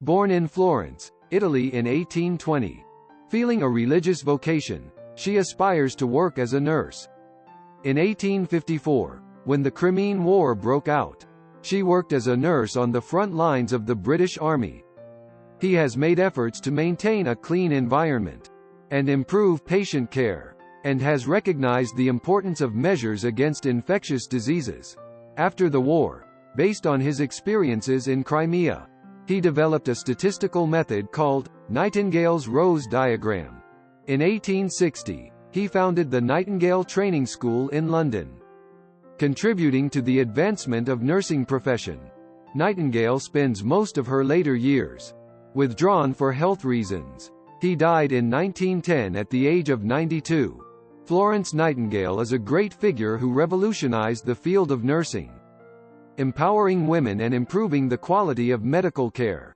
Born in Florence, Italy in 1820. Feeling a religious vocation, she aspires to work as a nurse. In 1854, when the Crimean War broke out, she worked as a nurse on the front lines of the British Army. He has made efforts to maintain a clean environment and improve patient care, and has recognized the importance of measures against infectious diseases. After the war, based on his experiences in Crimea, he developed a statistical method called Nightingale's Rose Diagram. In 1860, he founded the Nightingale Training School in London, contributing to the advancement of nursing profession. Nightingale spends most of her later years withdrawn for health reasons. He died in 1910 at the age of 92. Florence Nightingale is a great figure who revolutionized the field of nursing, empowering women and improving the quality of medical care.